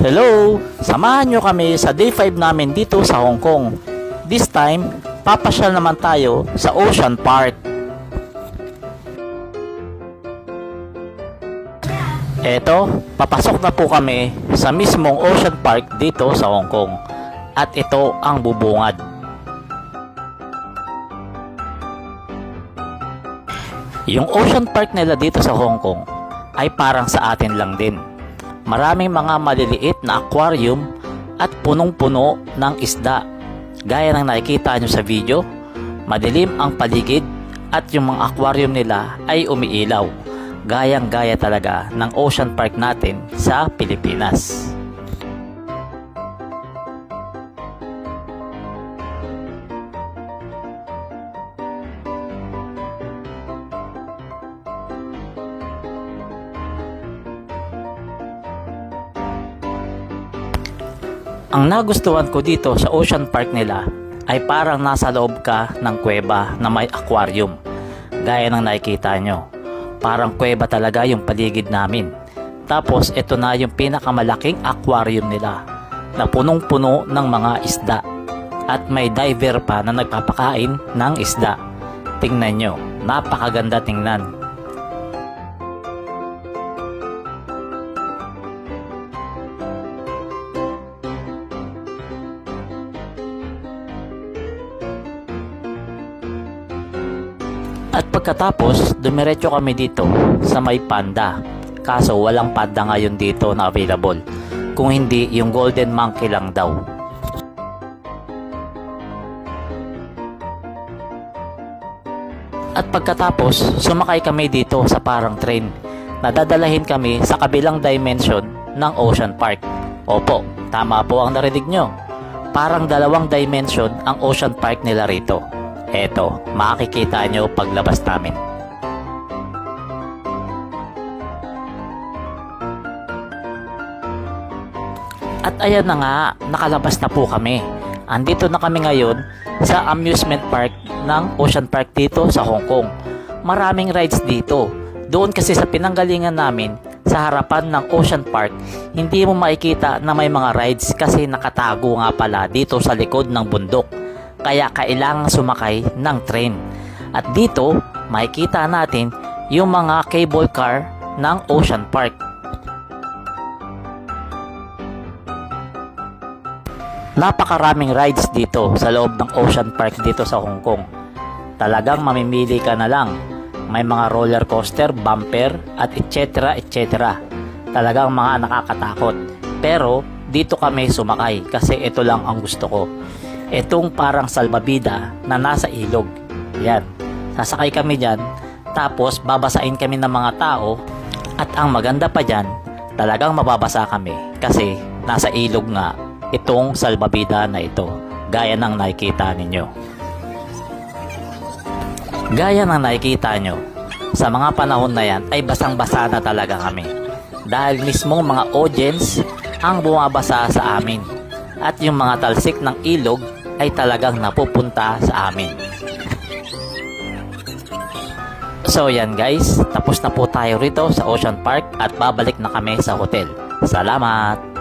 Hello! Samahan nyo kami sa day 5 namin dito sa Hong Kong. This time, papasyal naman tayo sa Ocean Park. Eto, papasok na po kami sa mismong Ocean Park dito sa Hong Kong. At ito ang bubungad. Yung Ocean Park nila dito sa Hong Kong ay parang sa atin lang din. Maraming mga maliliit na aquarium at punong-puno ng isda. Gaya ng nakikita nyo sa video, madilim ang paligid at yung mga aquarium nila ay umiilaw. Gayang-gaya talaga ng Ocean Park natin sa Pilipinas. Ang nagustuhan ko dito sa Ocean Park nila ay parang nasa loob ka ng kuweba na may aquarium. Gaya ng nakikita nyo. Parang kuweba talaga yung paligid namin. Tapos ito na yung pinakamalaking aquarium nila na punong-puno ng mga isda. At may diver pa na nagpapakain ng isda. Tingnan nyo, napakaganda tingnan. At pagkatapos, dumiretso kami dito sa may panda. Kaso walang panda ngayon dito na available. Kung hindi, yung golden monkey lang daw. At pagkatapos, sumakay kami dito sa parang train. Nadadalahin kami sa kabilang dimension ng Ocean Park. Opo, tama po ang narinig nyo. Parang dalawang dimension ang Ocean Park nila rito. Eto, makikita nyo paglabas namin. At ayan na nga, nakalabas na po kami. Andito na kami ngayon sa amusement park ng Ocean Park dito sa Hong Kong. Maraming rides dito. Doon kasi sa pinanggalingan namin, sa harapan ng Ocean Park, hindi mo makikita na may mga rides kasi nakatago nga pala dito sa likod ng bundok. Kaya kailangang sumakay ng train. At dito, makikita natin yung mga cable car ng Ocean Park. Napakaraming rides dito sa loob ng Ocean Park dito sa Hong Kong. Talagang mamimili ka na lang. May mga roller coaster, bumper, at etc. etc. Talagang mga nakakatakot. Pero dito kami sumakay kasi ito lang ang gusto ko. Itong parang salbabida na nasa ilog. Yan. Sasakay kami dyan. Tapos babasain kami ng mga tao. At ang maganda pa dyan, talagang mababasa kami. Kasi nasa ilog nga itong salbabida na ito. Gaya ng nakikita ninyo. Gaya ng nakikita nyo, sa mga panahon na yan ay basang-basa na talaga kami. Dahil mismong mga audience ang bumabasa sa amin. At yung mga talsik ng ilog ay talagang napupunta sa amin. So yan guys, tapos na po tayo rito sa Ocean Park at babalik na kami sa hotel. Salamat!